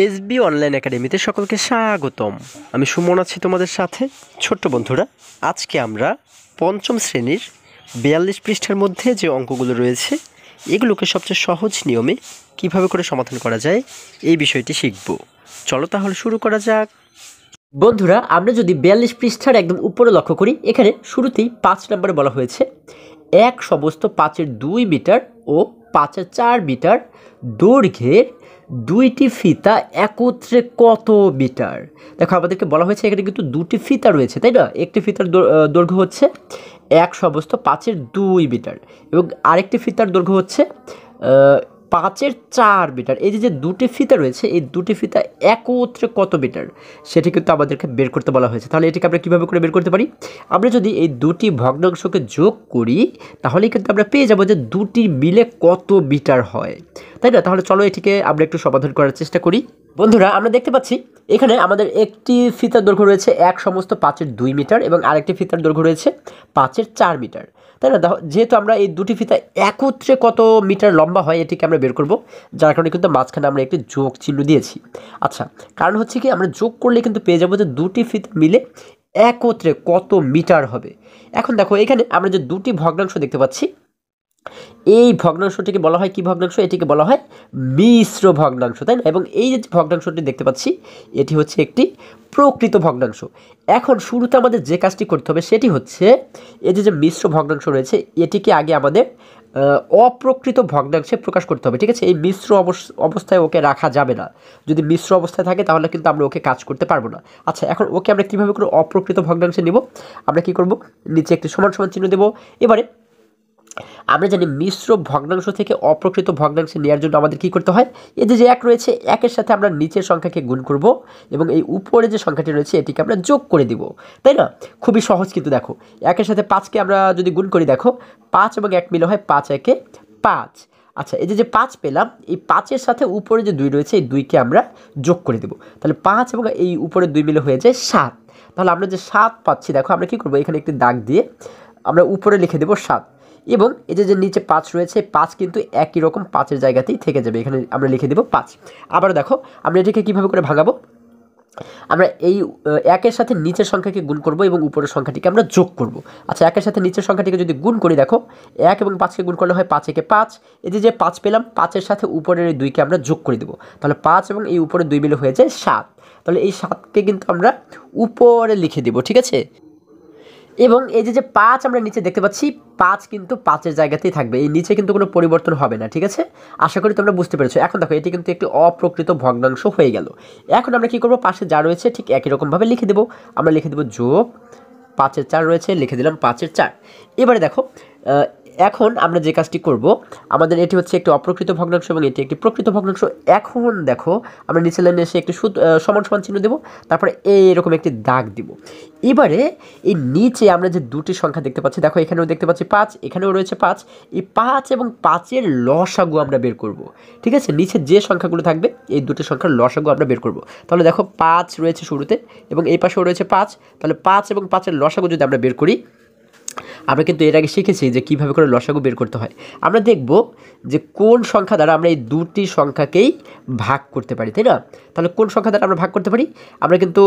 SB online একাডেমিতে সকলকে স্বাগতম। আমি সুমন আছি তোমাদের সাথে। ছোট্ট বন্ধুরা, আজকে আমরা পঞ্চম শ্রেণীর 42 পৃষ্ঠার মধ্যে যে অঙ্কগুলো রয়েছে এগুলোকে সবচেয়ে সহজ নিয়মে কিভাবে করে সমাধান করা যায় এই বিষয়টি শিখব। চলো তাহলে শুরু করা যাক। বন্ধুরা, আমরা যদি 42 পৃষ্ঠার একদম উপরে লক্ষ্য করি, এখানে শুরুতেই 5 নম্বরে বলা হয়েছে এক সমস্ত 5/2 মিটার ও 5/4 মিটার দৈর্ঘ্যের দুইটি ফিতা একত্রে কত মিটার। দেখো, আমাদেরকে বলা হয়েছে এখানে কিন্তু দুটি ফিতা রয়েছে, তাই না? একটি ফিতার দৈর্ঘ্য হচ্ছে এক সমস্ত 5/2 মিটার এবং আরেকটি ফিতার দৈর্ঘ্য হচ্ছে 5/4 মিটার। এই যে দুটি ফিতা রয়েছে, এই দুটি ফিতা একত্রে কত মিটার সেটি কিন্তু আমাদেরকে বের করতে বলা হয়েছে। তাহলে এটিকে আমরা কীভাবে করে বের করতে পারি? আমরা যদি এই দুটি ভগ্নাংশকে যোগ করি তাহলে কিন্তু আমরা পেয়ে যাব যে দুটি মিলে কত মিটার হয়, তাই না? তাহলে চলো এটিকে আমরা একটু সমাধান করার চেষ্টা করি। বন্ধুরা, আমরা দেখতে পাচ্ছি এখানে আমাদের একটি ফিতার দৈর্ঘ্য রয়েছে এক সমস্ত 5/2 মিটার এবং আরেকটি ফিতার দৈর্ঘ্য রয়েছে 5/4 মিটার, তাই না? যেহেতু আমরা এই দুটি ফিতা একত্রে কত মিটার লম্বা হয় এটিকে আমরা বের করব, যার কারণে কিন্তু মাঝখানে আমরা একটি যোগ চিহ্ন দিয়েছি। আচ্ছা, কারণ হচ্ছে কি, আমরা যোগ করলে কিন্তু পেয়ে যাবো যে দুটি ফিতা মিলে একত্রে কত মিটার হবে। এখন দেখো, এখানে আমরা যে দুটি ভগ্নাংশ দেখতে পাচ্ছি, এই ভগ্নাংশটিকে বলা হয় কি ভগ্নাংশ? এটিকে বলা হয় মিশ্র ভগ্নাংশ, তাই না? এবং এই যে ভগ্নাংশটি দেখতে পাচ্ছি এটি হচ্ছে একটি প্রকৃত ভগ্নাংশ। এখন শুরুতে আমাদের যে কাজটি করতে হবে সেটি হচ্ছে এই যে মিশ্র ভগ্নাংশ রয়েছে এটিকে আগে আমাদের অপ্রকৃত ভগ্নাংশে প্রকাশ করতে হবে, ঠিক আছে? এই মিশ্র অবস্থায় ওকে রাখা যাবে না। যদি মিশ্র অবস্থায় থাকে তাহলে কিন্তু আমরা ওকে কাজ করতে পারবো না। আচ্ছা, এখন ওকে আমরা কীভাবে করে অপ্রকৃত ভগ্নাংশে নিব? আমরা কি করব? নিচে একটি সমান সমান চিহ্ন দেব। এবারে আমরা জানি মিশ্র ভগ্নাংশ থেকে অপ্রকৃত ভগ্নাংশে নেওয়ার জন্য আমাদের কি করতে হয়? এই যে এক রয়েছে, একের সাথে আমরা নিচের সংখ্যাকে গুণ করব এবং এই উপরে যে সংখ্যাটি রয়েছে এটিকে আমরা যোগ করে দিব, তাই না? খুবই সহজ কিন্তু। দেখো, একের সাথে 5কে আমরা যদি গুণ করি, দেখো 5 এবং 1 মিলে হয় 5×1 5। আচ্ছা, এই যে 5 পেলাম, এই 5-এর সাথে উপরে যে 2 রয়েছে এই 2কে আমরা যোগ করে দেব। তাহলে 5 এবং এই উপরে 2 মিলে হয়ে যায় 7। তাহলে আমরা যে 7 পাচ্ছি, দেখো আমরা কি করব, এখানে একটি দাগ দিয়ে আমরা উপরে লিখে দেব 7 এবং এই যে নিচে 5 রয়েছে, 5 কিন্তু একই রকম 5-এর জায়গাতেই থেকে যাবে, এখানে আমরা লিখে দেব 5। আবার দেখো, আমরা এটিকে কীভাবে করে ভাঙাবো? আমরা এই একের সাথে নিচের সংখ্যাকে গুণ করব এবং উপরের সংখ্যাটিকে আমরা যোগ করব। আচ্ছা, একের সাথে নিচের সংখ্যাটিকে যদি গুণ করি, দেখো 1 এবং 5কে গুণ করলে হয় 5×1 5। এই যে 5 পেলাম, 5-এর সাথে উপরের এই 2কে আমরা যোগ করে দেবো। তাহলে 5 এবং এই উপরে 2 মিলে হয়ে যায় 7। তাহলে এই 7কে কিন্তু আমরা উপরে লিখে দেব, ঠিক আছে? এবং এই যে 5 আমরা নিচে দেখতে পাচ্ছি, 5 কিন্তু 5-এর জায়গাতেই থাকবে, এই নিচে কিন্তু কোনো পরিবর্তন হবে না, ঠিক আছে? আশা করি তোমরা বুঝতে পেরেছো। এখন দেখো, এটি কিন্তু একটি অপ্রকৃত ভগ্নাংশ হয়ে গেল। এখন আমরা কি করব? পাশে যা রয়েছে ঠিক একই রকমভাবে লিখে দেবো। আমরা লিখে দেবো যোগ 5/4 রয়েছে, লিখে দিলাম 5/4। এবারে দেখো, এখন আমরা যে কাজটি করব, আমাদের এটি হচ্ছে একটি অপ্রকৃত ভগ্নাংশ এবং এটি একটি প্রকৃত ভগ্নাংশ। এখন দেখো, আমরা নিচে লাইনে এসে একটি সমান সমান চিহ্ন দেবো, তারপরে এরকম একটি দাগ দিব। এবারে এই নিচে আমরা যে দুটি সংখ্যা দেখতে পাচ্ছি, দেখো এখানেও দেখতে পাচ্ছি 5, এখানেও রয়েছে 5। এই 5 এবং 5-এর লসাগু আমরা বের করব, ঠিক আছে? নিচে যে সংখ্যাগুলো থাকবে এই দুটি সংখ্যার লসাগু আমরা বের করব। তাহলে দেখো 5 রয়েছে শুরুতে এবং এই পাশেও রয়েছে 5। তাহলে 5 এবং 5-এর লসাগু যদি আমরা বের করি, আমরা কিন্তু এর আগে শিখেছি যে কীভাবে করে লসাগু বের করতে হয়। আমরা দেখব যে কোন সংখ্যা দ্বারা আমরা এই দুটি সংখ্যাকেই ভাগ করতে পারি, তাই না? তাহলে কোন সংখ্যা দ্বারা আমরা ভাগ করতে পারি? আমরা কিন্তু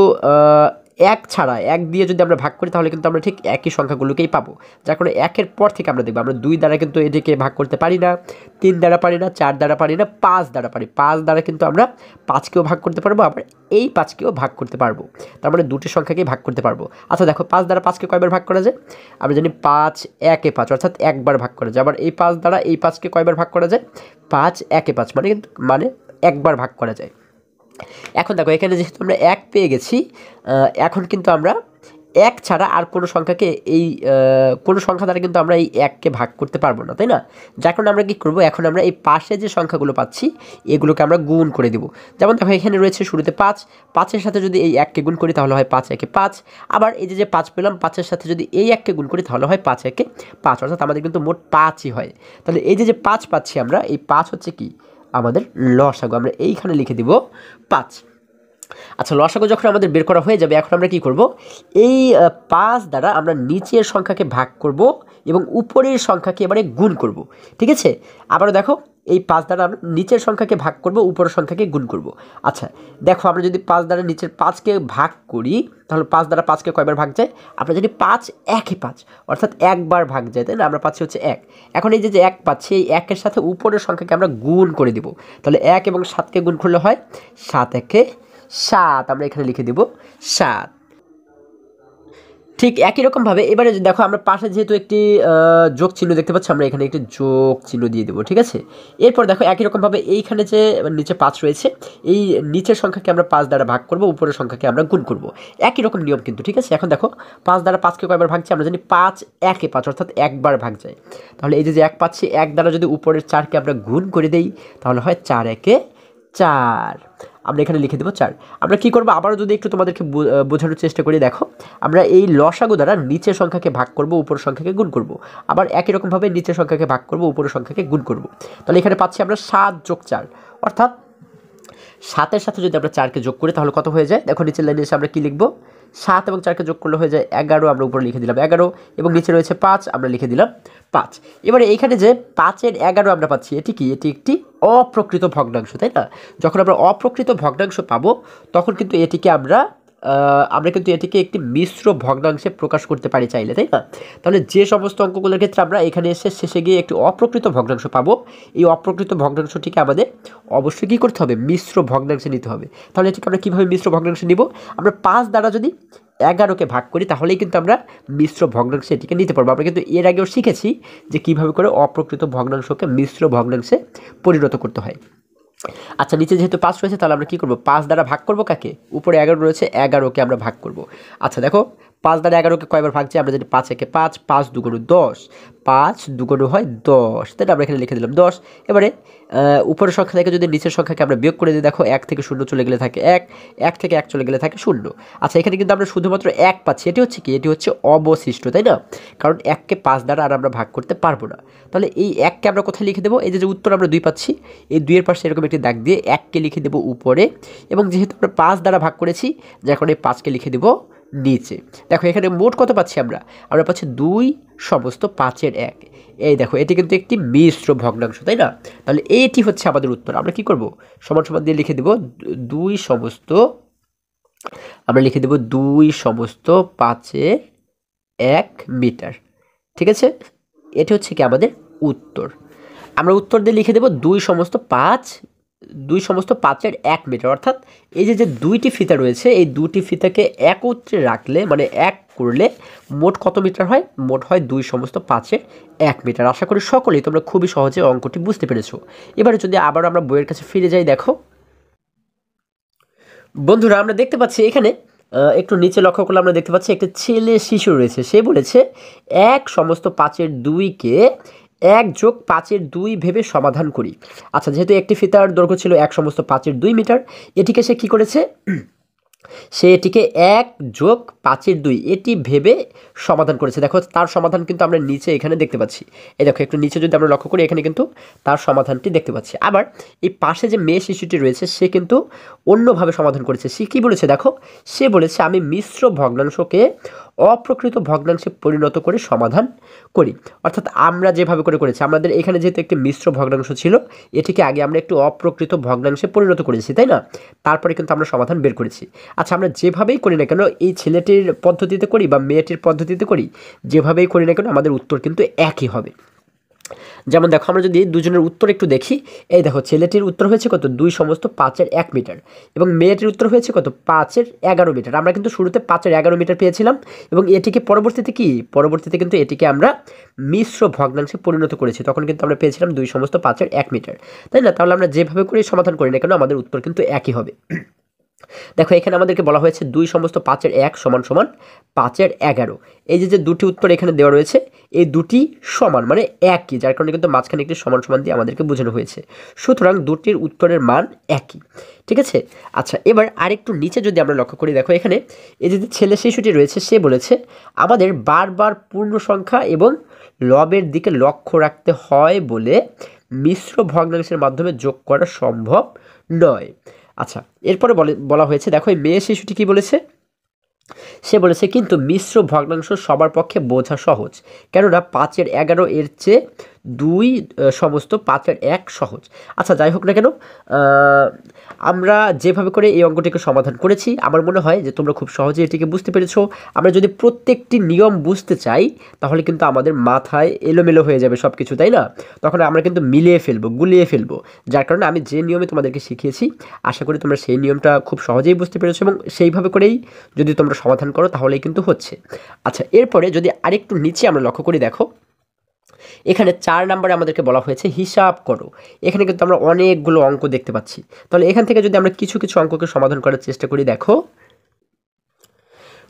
1 ছাড়া 1 দিয়ে যদি আমরা ভাগ করি তাহলে কিন্তু আমরা ঠিক একই সংখ্যাগুলোকেই পাবো। যার কারণে 1-এর পর থেকে আমরা দেখব আমরা 2 দ্বারা কিন্তু এটিকে ভাগ করতে পারি না, 3 দ্বারা পারি না, 4 দ্বারা পারি না, 5 দ্বারা পারি। 5 দ্বারা কিন্তু আমরা 5কেও ভাগ করতে পারবো, আবার এই 5কেও ভাগ করতে পারবো। তার মানে দুটি সংখ্যাকেই ভাগ করতে পারবো। আচ্ছা দেখো, 5 দ্বারা 5কে কয়বার ভাগ করা যায়? আমরা জানি 5×1 5, অর্থাৎ একবার ভাগ করা যায়। আবার এই 5 দ্বারা এই 5কে কয়বার ভাগ করা যায়? 5×1 5, মানে একবার ভাগ করা যায়। এখন দেখো, এখানে যেহেতু আমরা 1 পেয়ে গেছি, এখন কিন্তু আমরা 1 ছাড়া আর কোনো সংখ্যাকে কোনো সংখ্যা দ্বারা কিন্তু আমরা এই 1কে ভাগ করতে পারবো না, তাই না? যার কারণে আমরা কী করবো, এখন আমরা এই পাশে যে সংখ্যাগুলো পাচ্ছি এগুলোকে আমরা গুণ করে দেবো। যেমন দেখো, এখানে রয়েছে শুরুতে 5, 5-এর সাথে যদি এই 1কে গুণ করি তাহলে হয় 5×1 5। আবার এই যে 5 পেলাম, 5-এর সাথে যদি এই 1কে গুণ করি তাহলে হয় 5×1 5, অর্থাৎ আমাদের কিন্তু মোট 5ই হয়। তাহলে এই যে 5 পাচ্ছি আমরা, এই 5 হচ্ছে কি আমাদের লসাগু। আমরা এইখানে লিখে দিব 5। আচ্ছা, লসাগু যখন আমাদের বের করা হয়ে যাবে, এখন আমরা কি করব? এই 5 দ্বারা আমরা নিচের সংখ্যাকে ভাগ করব এবং উপরের সংখ্যাকে এবারে গুণ করব, ঠিক আছে? আবারও দেখো, এই 5 দ্বারা আমরা নিচের সংখ্যাকে ভাগ করব, উপরের সংখ্যাকে গুণ করব। আচ্ছা দেখো, আমরা যদি 5 দ্বারা নিচের 5কে ভাগ করি তাহলে 5 দ্বারা 5কে কয়বার ভাগ যায়? আমরা জানি 5 একই 5, অর্থাৎ একবার ভাগ যায়, তাই না? আমরা পাচ্ছি হচ্ছে 1। এখন এই যে 1 পাচ্ছি, এই 1-এর সাথে উপরের সংখ্যাকে আমরা গুণ করে দিব। তাহলে 1 এবং 7কে গুণ করলে হয় 7 একে 7, আমরা এখানে লিখে দিব 7। ঠিক একই রকমভাবে এবারে দেখো, আমরা পাশে যেহেতু একটি যোগ চিহ্ন দেখতে পাচ্ছি, আমরা এখানে একটি যোগ চিহ্ন দিয়ে দেবো, ঠিক আছে? এরপর দেখো একই রকমভাবে এইখানে যে নিচে 5 রয়েছে, এই নিচের সংখ্যাকে আমরা 5 দ্বারা ভাগ করব, উপরের সংখ্যাকে আমরা গুণ করব। একই রকম নিয়ম কিন্তু, ঠিক আছে? এখন দেখো 5 দ্বারা 5কে কয়বার ভাগছে? আমরা জানি 5 একে 5, অর্থাৎ একবার ভাগ যায়। তাহলে এই যে 1 পাচ্ছি, 1 দ্বারা যদি উপরের 4কে আমরা গুণ করে দেই তাহলে হয় 4 একে 4, আমরা এখানে লিখে দেবো 4। আমরা কি করব, আবারও যদি একটু তোমাদেরকে বোঝানোর চেষ্টা করি, দেখো আমরা এই লসাগু দ্বারা নিচের সংখ্যাকে ভাগ করব, উপরের সংখ্যাকে গুণ করব। আবার একই রকমভাবে নিচের সংখ্যাকে ভাগ করব, উপরের সংখ্যাকে গুণ করব। তাহলে এখানে পাচ্ছি আমরা 7 যোগ 4, অর্থাৎ 7-এর সাথে যদি আমরা 4কে যোগ করি তাহলে কত হয়ে যায়? দেখো নিচের লাইনে এসে আমরা কি লিখব? 7 এবং 4কে যোগ করলে হয়ে যায় 11, আমরা উপরে লিখে দিলাম 11, এবং নিচে রয়েছে 5, আমরা লিখে দিলাম 5। এবারে এইখানে যে 5-এর 11 আমরা পাচ্ছি, এটি কি? এটি একটি অপ্রকৃত ভগ্নাংশ, তাই না? যখন আমরা অপ্রকৃত ভগ্নাংশ পাবো তখন কিন্তু এটিকে আমরা কিন্তু এটিকে একটি মিশ্র ভগ্নাংশে প্রকাশ করতে পারি চাইলে, তাই না? তাহলে যে সমস্ত অঙ্কগুলোর ক্ষেত্রে আমরা এখানে এসে শেষে গিয়ে একটি অপ্রকৃত ভগ্নাংশ পাবো, এই অপ্রকৃত ভগ্নাংশটিকে আমাদের অবশ্যই কী করতে হবে? মিশ্র ভগ্নাংশে নিতে হবে। তাহলে এটিকে আমরা কীভাবে মিশ্র ভগ্নাংশে নিব? আমরা 5 দ্বারা যদি 11কে ভাগ করি তাহলেই কিন্তু আমরা মিশ্র ভগ্নাংশে এটিকে নিতে পারবো। আমরা কিন্তু এর আগেও শিখেছি যে কীভাবে করে অপ্রকৃত ভগ্নাংশকে মিশ্র ভগ্নাংশে পরিণত করতে হয়। আচ্ছা, নিচে যেহেতু 5 রয়েছে তাহলে আমরা কী করব? 5 দ্বারা ভাগ করব কাকে? উপরে 11 রয়েছে, 11কে আমরা ভাগ করব। আচ্ছা দেখো, 5 দ্বারা 11কে কয়বার ভাগ যায়? আমরা জানি 5 একে 5, 5 দুগুণ 10, 5 দুগুণ হয় 10, তাই না? আমরা এখানে লিখে দিলাম 10। এবারে উপরের সংখ্যা থেকে যদি নিচের সংখ্যাকে আমরা বিয়োগ করে দিই, দেখো 1 থেকে 0 চলে গেলে থাকে 1, 1 থেকে 1 চলে গেলে থাকে 0। আচ্ছা, এখানে কিন্তু আমরা শুধুমাত্র 1 পাচ্ছি, এটি হচ্ছে কি? এটি হচ্ছে অবশিষ্ট, তাই না? কারণ 1কে 5 দ্বারা আর আমরা ভাগ করতে পারবো না। তাহলে এই 1কে আমরা কোথায় লিখে দেবো? এই যে উত্তর আমরা 2 পাচ্ছি, এই 2-এর পাশে এরকম একটি দাগ দিয়ে 1কে লিখে দেবো উপরে, এবং যেহেতু আমরা 5 দ্বারা ভাগ করেছি যার কারণে 5কে লিখে দেবো নিচে। দেখো এখানে মোট কত পাচ্ছি? আমরা পাচ্ছি 2 সমস্ত 5-এর 1। এই দেখো, এটি কিন্তু একটি মিশ্র ভগ্নাংশ, তাই না? তাহলে এইটি হচ্ছে আমাদের উত্তর। আমরা কি করব? সমান সমান দিয়ে লিখে দেব 2 সমস্ত, আমরা লিখে দেব 2 সমস্ত 5-এর 1 মিটার, ঠিক আছে? এটি হচ্ছে কি আমাদের উত্তর। আমরা উত্তর দিয়ে লিখে দেব 2 সমস্ত 5-এর 1 মিটার, অর্থাৎ এই যে 2টি ফিতা রয়েছে, এই 2টি ফিতাকে একত্রে রাখলে মানে 1 করলে মোট কত মিটার হয়? মোট হয় 2 সমস্ত 5-এর 1 মিটার। আশা করি সকলেই তোমরা খুবই সহজে অঙ্কটি বুঝতে পেরেছো। এবারে যদি আবার আমরা বইয়ের কাছে ফিরে যাই, দেখো বন্ধুরা আমরা দেখতে পাচ্ছি এখানে একটু নিচে লক্ষ্য করলে আমরা দেখতে পাচ্ছি একটা ছেলে শিশু রয়েছে। সে বলেছে 1 সমস্ত 5-এর 2কে 1 যোগ 5-এর 2 ভেবে সমাধান করি। আচ্ছা, যেহেতু একটি ফিতার দৈর্ঘ্য ছিল 1 সমস্ত 5-এর 2 মিটার, এটিকে সে কী করেছে? সে এটিকে 1 যোগ 5-এর 2 এটি ভেবে সমাধান করেছে। দেখো তার সমাধান কিন্তু আমরা নিচে এখানে দেখতে পাচ্ছি। এই দেখো একটু নিচে যদি আমরা লক্ষ্য করি, এখানে কিন্তু তার সমাধানটি দেখতে পাচ্ছি। আবার এই পাশে যে মেয়ে শিশুটি রয়েছে সে কিন্তু অন্যভাবে সমাধান করেছে। সে কী বলেছে? দেখো, সে বলেছে আমি মিশ্র ভগ্নাংশকে অপ্রকৃত ভগ্নাংশে পরিণত করে সমাধান করি। অর্থাৎ আমরা যেভাবে করেছি, আমাদের এখানে যেহেতু একটি মিশ্র ভগ্নাংশ ছিল, এটিকে আগে আমরা একটু অপ্রকৃত ভগ্নাংশে পরিণত করেছি, তাই না? তারপরে কিন্তু আমরা সমাধান বের করেছি। আচ্ছা, আমরা যেভাবেই করি না কেন, এই ছেলেটির পদ্ধতিতে করি বা মেয়েটির পদ্ধতিতে করি, যেভাবেই করি না কেন আমাদের উত্তর কিন্তু একই হবে। যেমন দেখো, আমরা যদি দুজনের উত্তর একটু দেখি, এই দেখো ছেলেটির উত্তর হয়েছে কত? 2 সমস্ত 5-এর 1 মিটার, এবং মেয়েটির উত্তর হয়েছে কত? 5-এর 11 মিটার। আমরা কিন্তু শুরুতে 5-এর 11 মিটার পেয়েছিলাম, এবং এটিকে পরবর্তীতে কিন্তু এটিকে আমরা মিশ্র ভগ্নাংশে পরিণত করেছি। তখন কিন্তু আমরা পেয়েছিলাম 2 সমস্ত 5-এর 1 মিটার, তাই না? তাহলে আমরা যেভাবে করে সমাধান করি না কেন আমাদের উত্তর কিন্তু একই হবে। দেখো এখানে আমাদেরকে বলা হয়েছে 2 সমস্ত 5-এর 1 সমান সমান 5-এর 11। এই যে দুটি উত্তর এখানে দেওয়া রয়েছে, এই দুটি সমান মানে একই, যার কারণে কিন্তু মাঝখানে একটি সমান সমান দিয়ে আমাদেরকে বোঝানো হয়েছে। সুতরাং দুটির উত্তরের মান একই, ঠিক আছে? আচ্ছা, এবার আরেকটু নিচে যদি আমরা লক্ষ্য করি, দেখো এখানে এই যে ছেলে শিশুটি রয়েছে, সে বলেছে আমাদের বারবার পূর্ণ সংখ্যা এবং লবের দিকে লক্ষ্য রাখতে হয় বলে মিশ্র ভগ্নাংশের মাধ্যমে যোগ করা সম্ভব নয়। আচ্ছা, এরপরে বলা হয়েছে, দেখো এই মেয়ে শিশুটি কি বলেছে? সে বলেছে কিন্তু মিশ্র ভগ্নাংশ সবার পক্ষে বোঝা সহজ, কেননা 5-এর 11 এর চেয়ে 2 সমস্ত 5-এর 1 সহজ। আচ্ছা যাই হোক না কেন, আমরা যেভাবে করে এই অঙ্কটিকে সমাধান করেছি আমার মনে হয় যে তোমরা খুব সহজে এটিকে বুঝতে পেরেছো। আমরা যদি প্রত্যেকটি নিয়ম বুঝতে চাই তাহলে কিন্তু আমাদের মাথায় এলোমেলো হয়ে যাবে সব কিছু, তাই না? তখন আমরা কিন্তু মিলিয়ে ফেলবো, গুলিয়ে ফেলবো। যার কারণে আমি যে নিয়মে তোমাদেরকে শিখিয়েছি আশা করি তোমরা সেই নিয়মটা খুব সহজেই বুঝতে পেরেছো এবং সেইভাবে করেই যদি তোমরা সমাধান করো তাহলেই কিন্তু হচ্ছে। আচ্ছা এরপরে যদি আরেকটু নিচে আমরা লক্ষ্য করি, দেখো এখানে 4 নম্বরে আমাদেরকে বলা হয়েছে হিসাব করো। এখানে কিন্তু আমরা অনেকগুলো অঙ্ক দেখতে পাচ্ছি। তাহলে এখান থেকে যদি আমরা কিছু কিছু অঙ্ককে সমাধান করার চেষ্টা করি, দেখো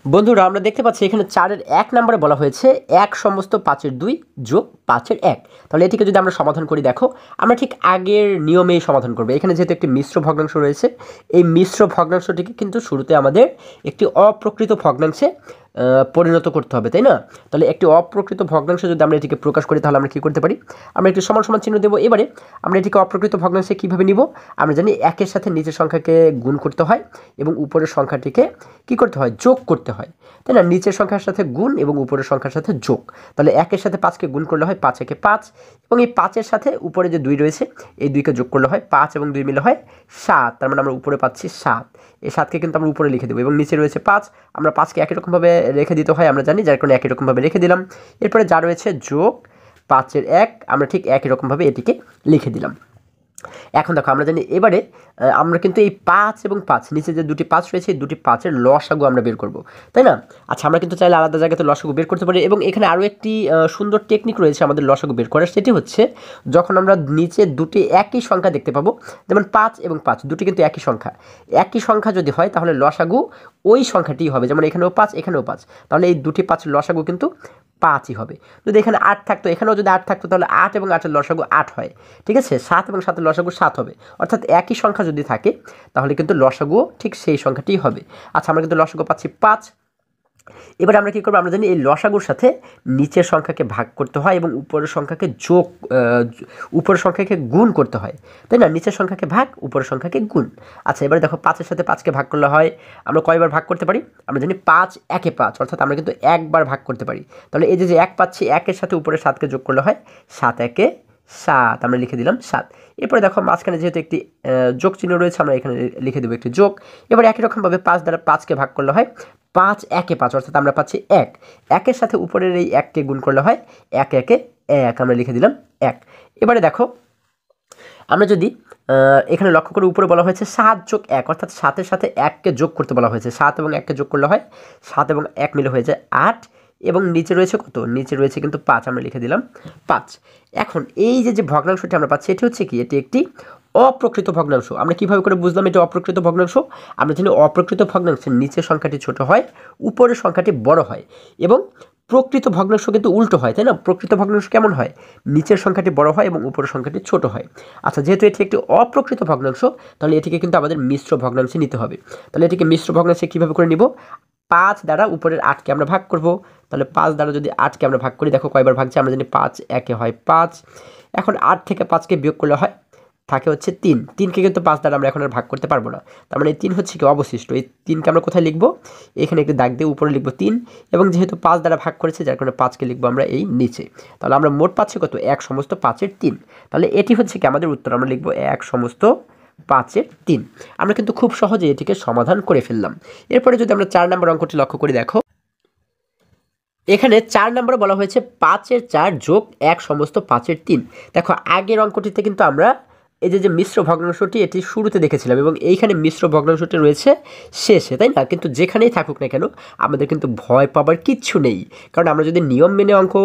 বন্ধুরা আমরা দেখতে পাচ্ছি এখানে 4-এর 1 নম্বরে বলা হয়েছে 1 সমস্ত 5-এর 2 যোগ 5-এর 1। তাহলে এটিকে যদি আমরা সমাধান করি, দেখো আমরা ঠিক আগের নিয়মেই সমাধান করব। এখানে যেহেতু একটি মিশ্র ভগ্নাংশ রয়েছে, এই মিশ্র ভগ্নাংশটিকে কিন্তু শুরুতে আমাদের একটি অপ্রকৃত ভগ্নাংশে পরিণত করতে হবে, তাই না? তাহলে একটি অপ্রকৃত ভগ্নাংশ যদি আমরা এটিকে প্রকাশ করি তাহলে আমরা কী করতে পারি? আমরা একটি সমান সমান চিহ্ন দেবো। এবারে আমরা এটিকে অপ্রকৃত ভগ্নাংশে কীভাবে নিব? আমরা জানি 1-এর সাথে নিচের সংখ্যাকে গুণ করতে হয় এবং উপরের সংখ্যাটিকে কী করতে হয়? যোগ করতে হয়, তাই না? নিচের সংখ্যার সাথে গুণ এবং উপরের সংখ্যার সাথে যোগ। তাহলে 1-এর সাথে 5কে গুণ করলে হয় 5-একে 5 এবং এই 5-এর সাথে উপরে যে 2 রয়েছে এই 2কে যোগ করলে হয় 5 এবং 2 মিলে হয় 7। তার মানে আমরা উপরে পাচ্ছি 7। এই 7কে কিন্তু আমরা উপরে লিখে দেবো এবং নিচে রয়েছে 5। আমরা 5কে একই রকমভাবে রেখে দিতে হয় আমরা জানি, যার কারণে একই রকমভাবে রেখে দিলাম। এরপরে যা রয়েছে যোগ 5-এর 1 আমরা ঠিক একই রকমভাবে এটিকে লিখে দিলাম। এখন দেখো আমরা জানি এবারে আমরা কিন্তু এই 5 এবং 5 নিচে যে দুটি 5 রয়েছে এই দুটি 5-এর লসাগু আমরা বের করব, তাই না? আচ্ছা আমরা কিন্তু চাইলে আলাদা জায়গাতে লসাগু বের করতে পারি এবং এখানে আরও একটি সুন্দর টেকনিক রয়েছে আমাদের লসাগু বের করার। সেটি হচ্ছে যখন আমরা নিচে দুটি একই সংখ্যা দেখতে পাবো, যেমন 5 এবং 5 দুটি কিন্তু একই সংখ্যা যদি হয় তাহলে লসাগু ওই সংখ্যাটিই হবে। যেমন এখানেও 5 এখানেও 5, তাহলে এই দুটি 5 লসাগু কিন্তু 5ই হবে। যদি এখানে 8 থাকতো এখানেও যদি 8 থাকতো তাহলে 8 এবং 8-এর লসাগু 8 হয়, ঠিক আছে? 7 এবং 7-এর লসাগু 7 হবে। অর্থাৎ একই সংখ্যা যদি থাকে তাহলে কিন্তু লসাগুও ঠিক সেই সংখ্যাটিই হবে। আচ্ছা আমরা কিন্তু লসাগু পাচ্ছি 5। এবার আমরা কী করবো? আমরা জানি এই লসাগুর সাথে নিচের সংখ্যাকে ভাগ করতে হয় এবং উপরের সংখ্যাকে গুণ করতে হয়, তাই না? নিচের সংখ্যাকে ভাগ উপরের সংখ্যাকে গুণ। আচ্ছা এবারে দেখো 5-এর সাথে 5কে ভাগ করলে হয় আমরা কয়বার ভাগ করতে পারি? আমরা জানি 5-1-এ 5, অর্থাৎ আমরা কিন্তু একবার ভাগ করতে পারি। তাহলে এই যে 1 পাচ্ছি 1-এর সাথে উপরে 7কে যোগ করলে হয় 7-1-এ 7, আমরা লিখে দিলাম 7। এরপরে দেখো মাঝখানে যেহেতু একটি যোগ চিহ্ন রয়েছে আমরা এখানে লিখে দেবো একটি যোগ। এবার একই রকমভাবে 5 দ্বারা 5কে ভাগ করলে হয় 5-1-এ 5, অর্থাৎ আমরা পাচ্ছি 1। 1-এর সাথে উপরের এই 1কে গুণ করলে হয় 1-1-এ 1, আমরা লিখে দিলাম 1। এবারে দেখো আমরা যদি এখানে লক্ষ্য করে উপরে বলা হয়েছে 7 যোগ 1, অর্থাৎ 7-এর সাথে 1কে যোগ করতে বলা হয়েছে। 7 এবং 1কে যোগ করলে হয় 7 এবং 1 মিলে হয়ে যায় 8 এবং নিচে রয়েছে কত? নিচে রয়েছে কিন্তু 5, আমরা লিখে দিলাম 5। এখন এই যে ভগ্নাংশটি আমরা পাচ্ছি এটি হচ্ছে কি? এটি একটি অপ্রকৃত ভগ্নাংশ। আমরা কীভাবে করে বুঝলাম এটি অপ্রকৃত ভগ্নাংশ? আমরা জানি অপ্রকৃত ভগ্নাংশের নিচের সংখ্যাটি ছোট হয় উপরের সংখ্যাটি বড় হয় এবং প্রকৃত ভগ্নাংশ কিন্তু উল্টো হয়, তাই না? প্রকৃত ভগ্নাংশ কেমন হয়? নিচের সংখ্যাটি বড় হয় এবং উপরের সংখ্যাটি ছোট হয়। আচ্ছা যেহেতু এটি একটি অপ্রকৃত ভগ্নাংশ তাহলে এটিকে কিন্তু আমাদের মিশ্র ভগ্নাংশে নিতে হবে। তাহলে এটিকে মিশ্র ভগ্নাংশে কীভাবে করে নিব? 5 দ্বারা উপরের 8কে আমরা ভাগ করব। তাহলে 5 দ্বারা যদি 8কে আমরা ভাগ করি, দেখো কয়বার ভাগছে? আমরা জানি 5-1-এ হয় 5। এখন 8 থেকে 5কে বিয়োগ করলে হয় থাকে হচ্ছে 3। 3কে কিন্তু 5 দ্বারা আমরা এখন আর ভাগ করতে পারবো না, তার মানে এই 3 হচ্ছে কি অবশিষ্ট। এই 3কে আমরা কোথায় লিখবো? এখানে একটি দাগ দিয়ে উপরে লিখবো 3 এবং যেহেতু 5 দ্বারা ভাগ করেছে যার কারণে 5কে লিখবো আমরা এই নিচে। তাহলে আমরা মোট পাচ্ছি কত? 1 সমস্ত 5-এর 3। তাহলে এটি হচ্ছে কি আমাদের উত্তর। আমরা লিখবো 1 সমস্ত 5-এর 3। আমরা কিন্তু খুব সহজে এটিকে সমাধান করে ফেললাম। এরপরে যদি আমরা 4 নম্বর অঙ্কটি লক্ষ্য করি, দেখো এখানে 4 নম্বরে বলা হয়েছে 5-এর 4 যোগ 1 সমস্ত 5-এর 3। দেখো আগের অঙ্কটিতে কিন্তু আমরা এই যে মিশ্র ভগ্নাংশটি এটি শুরুতে দেখেছিলাম এবং এইখানে মিশ্র ভগ্নাংশটি রয়েছে শেষে, তাই না? কিন্তু যেখানেই থাকুক না কেন আমাদের কিন্তু ভয় পাবার কিচ্ছু নেই, কারণ আমরা যদি নিয়ম মেনে অঙ্ক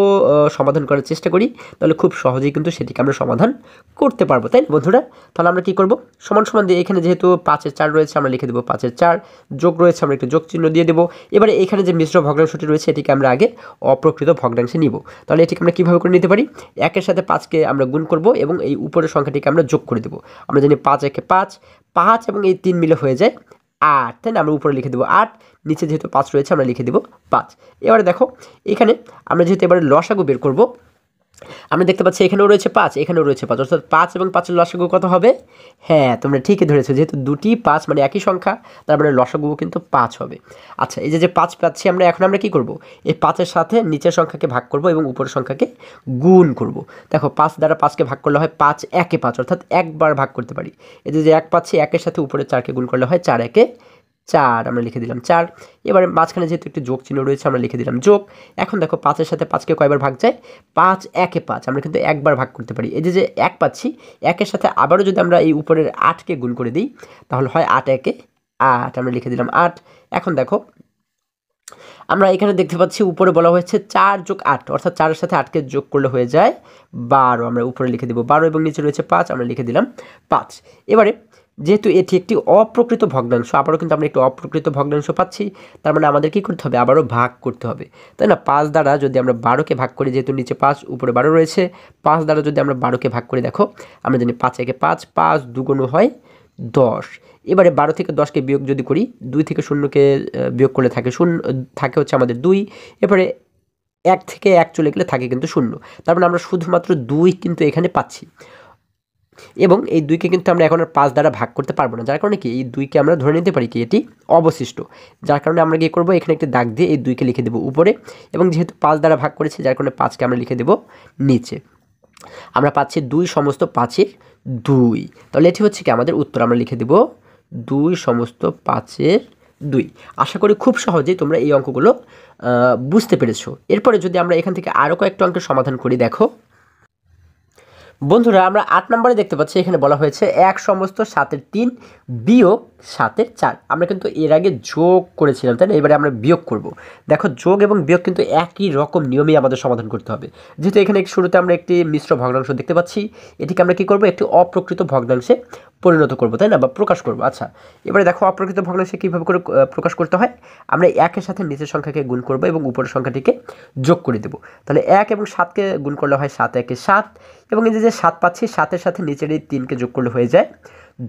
সমাধান করার চেষ্টা করি তাহলে খুব সহজেই কিন্তু সেটিকে আমরা সমাধান করতে পারবো, তাই না বন্ধুরা? তাহলে আমরা কী করব? সমান সমান দিয়ে এখানে যেহেতু 5-এর 4 রয়েছে আমরা লিখে দেবো 5-এর 4, যোগ রয়েছে আমরা একটু যোগ চিহ্ন দিয়ে দেবো। এবারে এখানে যে মিশ্র ভগ্নাংশটি রয়েছে এটিকে আমরা আগে অপ্রকৃত ভগ্নাংশে নিব। তাহলে এটিকে আমরা কীভাবে করে নিতে পারি? 1-এর সাথে 5কে আমরা গুণ করব এবং এই উপরের সংখ্যাটিকে আমরা যোগ করে দেবো। আমরা জানি 5-1-এ 5, 5 এবং এই 3 মিলে হয়ে যায় 8, তাই না? আমরা উপরে লিখে দেবো 8, নিচে যেহেতু 5 রয়েছে আমরা লিখে দেবো 5। এবারে দেখো এখানে আমরা যেহেতু এবারে লসাগু বের করব আমরা দেখতে পাচ্ছি এখানেও রয়েছে 5, এখানেও রয়েছে 5, অর্থাৎ 5 এবং 5 এর লসাগু কত হবে? হ্যাঁ, তোমরা ঠিকই ধরেছো, যেহেতু দুটি 5 মানে একই সংখ্যা, তার মানে লসাগু কিন্তু 5 হবে। আচ্ছা, এই যে 5 পাচ্ছি আমরা, এখন আমরা কি করব? এই 5 এর সাথে নিচের সংখ্যাকে ভাগ করব এবং উপরের সংখ্যাকে গুণ করব। দেখো 5 দ্বারা 5কে ভাগ করলে হয় 5 একে 5, অর্থাৎ একবার ভাগ করতে পারি। এই যে 1 পাচ্ছি, 1 এর সাথে উপরে 4কে গুণ করলে হয় 4 একে 4, আমরা লিখে দিলাম 4। এবারে মাঝখানে যেহেতু একটি যোগ চিহ্ন রয়েছে, আমরা লিখে দিলাম যোগ। এখন দেখো 5 এর সাথে 5কে কয়বার ভাগ যায়? 5 একে 5, আমরা কিন্তু একবার ভাগ করতে পারি। এই যে 1 পাচ্ছি, 1 এর সাথে আবারও যদি আমরা এই উপরের 8কে গুণ করে দিই, তাহলে হয় 8 একে 8, আমরা লিখে দিলাম 8। এখন দেখো আমরা এখানে দেখতে পাচ্ছি উপরে বলা হয়েছে 4 যোগ 8, অর্থাৎ 4 এর সাথে 8কে যোগ করলে হয়ে যায় 12, আমরা উপরে লিখে দেবো 12 এবং নিচে রয়েছে 5, আমরা লিখে দিলাম 5। এবারে যেহেতু এটি একটি অপ্রকৃত ভগ্নাংশ, আবারও কিন্তু আমরা একটি অপ্রকৃত ভগ্নাংশ পাচ্ছি, তার মানে আমাদের কি করতে হবে? আবারও ভাগ করতে হবে, তাই না? 5 দ্বারা যদি আমরা 12কে ভাগ করি, যেহেতু নিচে 5 উপরে 12 রয়েছে, 5 দ্বারা যদি আমরা 12কে ভাগ করি, দেখো আমরা জানি 5 একে 5, 5 দুগুণ হয় 10। এবারে 12 থেকে 10কে বিয়োগ যদি করি, 2 থেকে 0কে বিয়োগ করলে থাকে 0, থাকে হচ্ছে আমাদের 2। এবারে 1 থেকে 1 চলে গেলে থাকে কিন্তু 0, তার মানে আমরা শুধুমাত্র 2 কিন্তু এখানে পাচ্ছি। এবং এই 2কে কিন্তু আমরা এখন আর 5 দ্বারা ভাগ করতে পারবো না, যার কারণে কি এই 2কে আমরা ধরে নিতে পারি কি এটি অবশিষ্ট। যার কারণে আমরা কি করব? এখানে একটি দাগ দিয়ে এই 2কে লিখে দেবো উপরে, এবং যেহেতু 5 দ্বারা ভাগ করেছি, যার কারণে 5কে আমরা লিখে দেবো নিচে। আমরা পাচ্ছি 2 সমস্ত 5-এর 2, তাহলে এটি হচ্ছে কি আমাদের উত্তর। আমরা লিখে দেব 2 সমস্ত 5-এর 2। আশা করি খুব সহজেই তোমরা এই অঙ্কগুলো বুঝতে পেরেছো। এরপরে যদি আমরা এখান থেকে আরও কয়েকটা অঙ্কের সমাধান করি, দেখো বন্ধুরা, আমরা 8 নম্বরে দেখতে পাচ্ছি এখানে বলা হয়েছে 1 সমস্ত 7-এর 3 বিয়োগ 7-এর 4। আমরা কিন্তু এর আগে যোগ করেছিলাম, তাই না? এবারে আমরা বিয়োগ করব। দেখো যোগ এবং বিয়োগ কিন্তু একই রকম নিয়মেই আমাদের সমাধান করতে হবে। যেহেতু এখানে শুরুতে আমরা একটি মিশ্র ভগ্নাংশ দেখতে পাচ্ছি, এটিকে আমরা কি করব? একটি অপ্রকৃত ভগ্নাংশে পরিণত করব, তাই না? বা প্রকাশ করব। আচ্ছা, এবারে দেখো অপ্রকৃত ভগ্নাংশে কীভাবে করে প্রকাশ করতে হয়? আমরা 1-এর সাথে নিচের সংখ্যাকে গুণ করব এবং উপরের সংখ্যাটিকে যোগ করে দেব। তাহলে 1 এবং 7কে গুণ করলে হয় 7 একে 7, এবং এই যে 7 পাচ্ছি, 7-এর সাথে নিচের এই 3কে যোগ করলে হয়ে যায়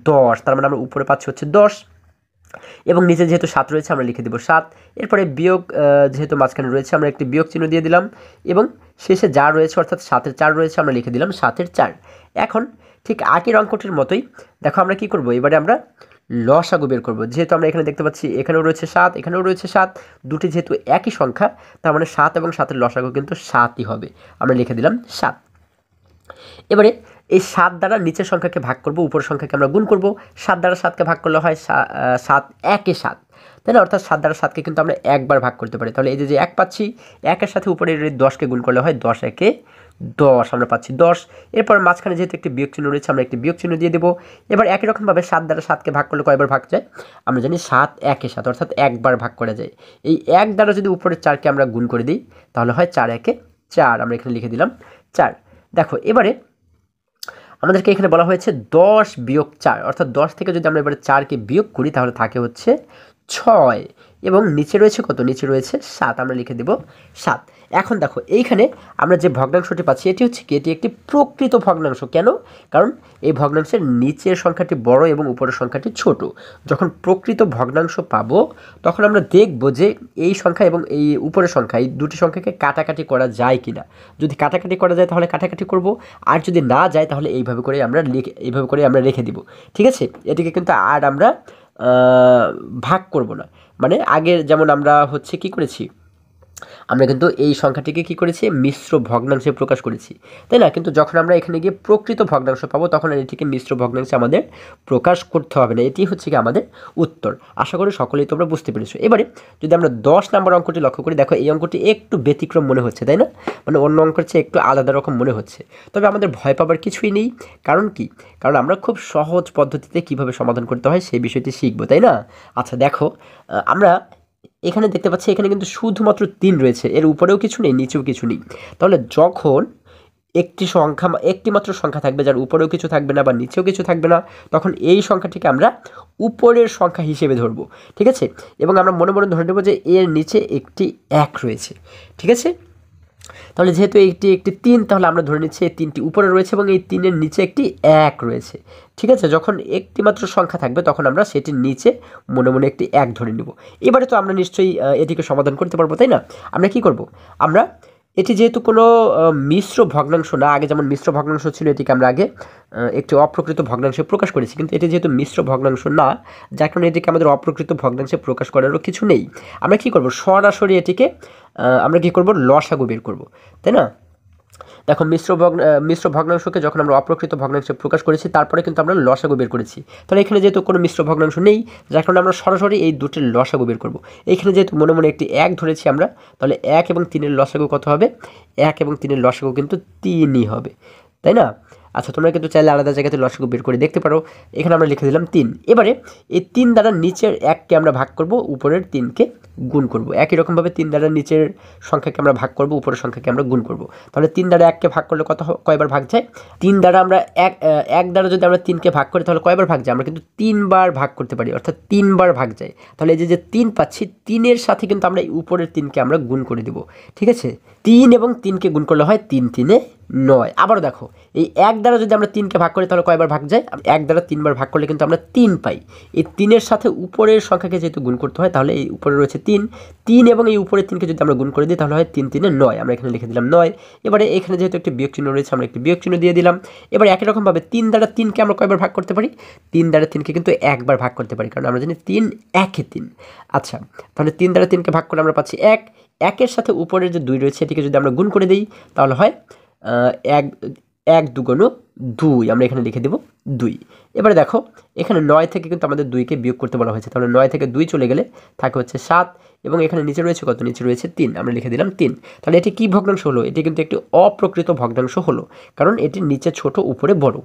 10, তার মানে আমরা উপরে পাচ্ছি হচ্ছে 10, এবং নিচে যেহেতু 7 রয়েছে আমরা লিখে দেব 7। এরপরে বিয়োগ যেহেতু মাঝখানে রয়েছে, আমরা একটি বিয়োগ চিহ্ন দিয়ে দিলাম, এবং শেষে যা রয়েছে অর্থাৎ 7-এর 4 রয়েছে, আমরা লিখে দিলাম 7-এর 4। এখন ঠিক আগের অঙ্কটির মতোই দেখো আমরা কি করব? এবারে আমরা লসাগু বের করব। যেহেতু আমরা এখানে দেখতে পাচ্ছি এখানেও রয়েছে 7, এখানেও রয়েছে 7, দুটি যেহেতু একই সংখ্যা, তার মানে 7 এবং 7-এর লসাগু কিন্তু 7ই হবে, আমরা লিখে দিলাম 7। এবারে এই 7 দ্বারা নিচের সংখ্যাকে ভাগ করব, উপরের সংখ্যাকে আমরা গুণ করব। 7 দ্বারা 7কে ভাগ করলে হয় 7 একে 7, তাই না? অর্থাৎ 7 দ্বারা 7কে কিন্তু আমরা একবার ভাগ করতে পারি। তাহলে এই যে 1 পাচ্ছি, 1-এর সাথে উপরের 10কে গুণ করলে হয় 10 একে 10, আমরা পাচ্ছি 10। এরপর মাঝখানে যেহেতু একটি বিয়োগ চিহ্ন রয়েছে, আমরা একটি বিয়োগ চিহ্ন দিয়ে দেবো। এবার একই রকমভাবে 7 দ্বারা 7কে ভাগ করলে কয়বার ভাগ যায়? আমরা জানি 7 একে 7, অর্থাৎ একবার ভাগ করা যায়। এই 1 দ্বারা যদি উপরের 4কে আমরা গুণ করে দিই, তাহলে হয় 4 একে 4, আমরা এখানে লিখে দিলাম 4। দেখো এবারে আমাদেরকে এখানে বলা হয়েছে 10 বিয়োগ 4, অর্থাৎ 10 থেকে যদি আমরা এবারে 4কে বিয়োগ করি, তাহলে থাকে হচ্ছে 6, এবং নিচে রয়েছে কত? নিচে রয়েছে 7, আমরা লিখে দেব 7। এখন দেখো এইখানে আমরা যে ভগ্নাংশটি পাচ্ছি, এটি হচ্ছে কি? এটি একটি প্রকৃত ভগ্নাংশ। কেন? কারণ এই ভগ্নাংশের নিচের সংখ্যাটি বড় এবং উপরের সংখ্যাটি ছোট। যখন প্রকৃত ভগ্নাংশ পাবো, তখন আমরা দেখব যে এই সংখ্যা এবং এই উপরের সংখ্যা, এই দুটি সংখ্যাকে কাটাকাটি করা যায় কিনা। যদি কাটাকাটি করা যায় তাহলে কাটাকাটি করব, আর যদি না যায় তাহলে এইভাবে করে আমরা রেখে দিব। ঠিক আছে? এটিকে কিন্তু আর আমরা ভাগ করব না। মানে আগের যেমন আমরা হচ্ছে কি করেছি, আমরা কিন্তু এই সংখ্যাটিকে কি করেছি? মিশ্র ভগ্নাংশে প্রকাশ করেছি, তাই না? কিন্তু যখন আমরা এখানে গিয়ে প্রকৃত ভগ্নাংশ পাবো, তখন এটিকে মিশ্র ভগ্নাংশে আমাদের প্রকাশ করতে হবে না। এটি হচ্ছে কি আমাদের উত্তর। আশা করি সকলেই তোমরা বুঝতে পেরেছো। এবারে যদি আমরা 10 নম্বর অঙ্কটি লক্ষ্য করি, দেখো এই অঙ্কটি একটু ব্যতিক্রম মনে হচ্ছে, তাই না? মানে অন্য অঙ্কের চেয়ে একটু আলাদা রকম মনে হচ্ছে। তবে আমাদের ভয় পাবার কিছুই নেই। কারণ কি? কারণ আমরা খুব সহজ পদ্ধতিতে কিভাবে সমাধান করতে হয় সেই বিষয়টি শিখবো, তাই না? আচ্ছা দেখো, আমরা এখানে দেখতে পাচ্ছি এখানে কিন্তু শুধুমাত্র 3 রয়েছে, এর উপরেও কিছু নেই, নিচেও কিছু নেই। তাহলে যখন একটি মাত্র সংখ্যা থাকবে, যার উপরেও কিছু থাকবে না বা নিচেও কিছু থাকবে না, তখন এই সংখ্যাটিকে আমরা উপরের সংখ্যা হিসেবে ধরবো। ঠিক আছে? এবং আমরা মনে মনে ধরে নেব যে এর নিচে একটি 1 রয়েছে। ঠিক আছে? তাহলে যেহেতু একটি 3, তাহলে আমরা ধরে নিচ্ছি এই 3টি উপরে রয়েছে এবং এই 3-এর নিচে একটি 1 রয়েছে। ঠিক আছে? যখন একটি মাত্র সংখ্যা থাকবে, তখন আমরা সেটির নিচে মনে মনে একটি 1 ধরে নেব। এবারে তো আমরা নিশ্চয়ই এটিকে সমাধান করতে পারবো, তাই না? আমরা কি করব? আমরা এটি যেহেতু কোনো মিশ্র ভগ্নাংশ না, আগে যেমন মিশ্র ভগ্নাংশ ছিল এটিকে আমরা আগে একটি অপ্রকৃত ভগ্নাংশে প্রকাশ করেছি, কিন্তু এটি যেহেতু মিশ্র ভগ্নাংশ না, যার কারণে এটিকে আমাদের অপ্রকৃত ভগ্নাংশে প্রকাশ করারও কিছু নেই। আমরা কী করব, সরাসরি এটিকে আমরা কী করব, লসাগু বের করব, তাই না? দেখো মিশ্র ভগ্নাংশকে যখন আমরা অপ্রকৃত ভগ্নাংশে প্রকাশ করেছি, তারপরে কিন্তু আমরা লসাগু বের করেছি। তাহলে এখানে যেহেতু কোনো মিশ্র ভগ্নাংশ নেই, যার কারণে আমরা সরাসরি এই দুটির লসাগু বের করব। এইখানে যেহেতু মনে মনে একটি 1 ধরেছি আমরা, তাহলে 1 এবং 3-এর লসাগু কত হবে? 1 এবং 3-এর লসাগু কিন্তু 3ই হবে, তাই না? আচ্ছা, তোমরা কিন্তু চাইলে আলাদা জায়গাতে লসাগু বের করে দেখতে পারো। এখানে আমরা লিখে দিলাম 3। এবারে এই 3 দ্বারা নিচের 1কে আমরা ভাগ করব, উপরের 3কে গুণ করব। একই রকমভাবে 3 দ্বারা নিচের সংখ্যাকে আমরা ভাগ করব, উপরের সংখ্যাকে আমরা গুণ করব। তাহলে 3 দ্বারা 1কে ভাগ করলে কয়বার ভাগ যায়? 3 দ্বারা আমরা 1 দ্বারা যদি আমরা 3কে ভাগ করি তাহলে কয়বার ভাগ যায়? আমরা কিন্তু 3 বার ভাগ করতে পারি, অর্থাৎ 3 বার ভাগ যায়। তাহলে এই যে 3 পাচ্ছি, 3-এর সাথে কিন্তু আমরা এই উপরের 3কে আমরা গুণ করে দেব, ঠিক আছে? 3 এবং 3কে গুণ করলে হয় 3 3-এ 9। আবারও দেখো, এই 1 দ্বারা যদি আমরা 3কে ভাগ করি তাহলে কয়বার ভাগ যায়? 1 দ্বারা 3 বার ভাগ করলে কিন্তু আমরা 3 পাই। এই 3-এর সাথে উপরের সংখ্যাকে যেহেতু গুণ করতে হয়, তাহলে এই উপরে রয়েছে 3 এবং এই উপরের 3কে যদি আমরা গুণ করে দিই তাহলে হয় 3 3-এ 9। আমরা এখানে লিখে দিলাম 9। এবারে এখানে যেহেতু একটি বিয়োগ চিহ্ন রয়েছে, আমরা একটি বিয়োগ চিহ্ন দিয়ে দিলাম। এবার একই রকমভাবে 3 দ্বারা 3কে আমরা কয়বার ভাগ করতে পারি? 3 দ্বারা 3কে কিন্তু একবার ভাগ করতে পারি, কারণ আমরা জানি 3 1-এ 3। আচ্ছা, তাহলে 3 দ্বারা 3কে ভাগ করে আমরা পাচ্ছি 1। 1-এর সাথে উপরের যে 2 রয়েছে এটিকে যদি আমরা গুণ করে দিই তাহলে হয় 1 2 2। আমরা এখানে লিখে দেব 2। এবারে দেখো, এখানে 9 থেকে কিন্তু আমাদের 2কে বিয়োগ করতে বলা হয়েছে, তাহলে 9 থেকে 2 চলে গেলে থাকে হচ্ছে 7, এবং এখানে নিচে রয়েছে কত? নিচে রয়েছে 3। আমরা লিখে দিলাম 3। তাহলে এটি কি ভগ্নাংশ হলো? এটি কিন্তু একটি অপ্রকৃত ভগ্নাংশ হলো, কারণ এটি নিচে ছোট উপরে বড়।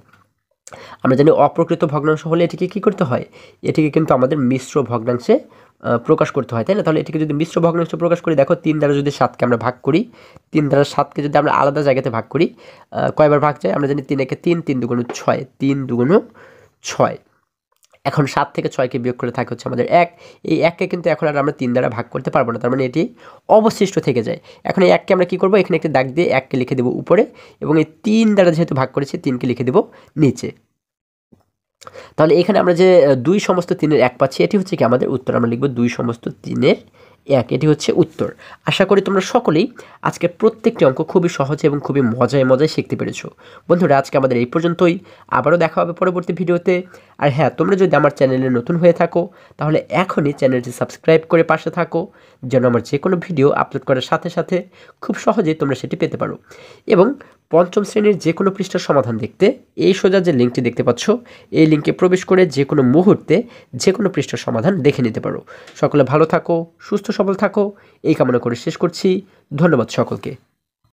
আমরা জানি অপ্রকৃত ভগ্নাংশ হলে এটিকে কী করতে হয়? এটিকে কিন্তু আমাদের মিশ্র ভগ্নাংশে প্রকাশ করতে হয়, তাই না? তাহলে এটিকে যদি মিশ্র ভগ্নাংশে প্রকাশ করি, দেখো 3 দ্বারা যদি 7কে আমরা ভাগ করি, 3 দ্বারা 7কে যদি আমরা আলাদা জায়গাতে ভাগ করি, কয়বার ভাগ যায়? আমরা জানি 3 একে 3, 3 2 6, 3 2 6। এখন 7 থেকে 6কে বিয়োগ করে থাকে হচ্ছে আমাদের 1। এই 1কে কিন্তু এখন আর আমরা 3 দ্বারা ভাগ করতে পারবো না, তার মানে এটি অবশিষ্ট থেকে যায়। এখন এই 1কে আমরা কী করবো? এখানে একটি দাগ দিয়ে 1কে লিখে দেবো উপরে, এবং এই 3 দ্বারা যেহেতু ভাগ করেছি 3কে লিখে দেবো নিচে। তাহলে এখানে আমরা যে 2 সমস্ত 3-এর 1 পাচ্ছি, এটি হচ্ছে কি আমাদের উত্তর। আমরা লিখব 2 সমস্ত 3-এর 1, এটি হচ্ছে উত্তর। আশা করি তোমরা সকলেই আজকের প্রত্যেকটি অঙ্ক খুবই সহজে এবং খুবই মজায় শিখতে পেরেছো। বন্ধুরা, আজকে আমাদের এই পর্যন্তই। আবারও দেখা হবে পরবর্তী ভিডিওতে। আর হ্যাঁ, তোমরা যদি আমার চ্যানেলে নতুন হয়ে থাকো তাহলে এখনই চ্যানেলটি সাবস্ক্রাইব করে পাশে থাকো, যেন আমার যে কোনো ভিডিও আপলোড করার সাথে সাথে খুব সহজেই তোমরা সেটি পেতে পারো। এবং 5ম শ্রেণীর যে কোনো পৃষ্ঠার সমাধান দেখতে এই সোজা যে লিঙ্কটি দেখতে পাচ্ছ, এই লিঙ্কে প্রবেশ করে যে কোনো মুহূর্তে যে কোনো পৃষ্ঠার সমাধান দেখে নিতে পারো। সকলে ভালো থাকো, সুস্থ সবল থাকো, এই কামনা করে শেষ করছি। ধন্যবাদ সকলকে।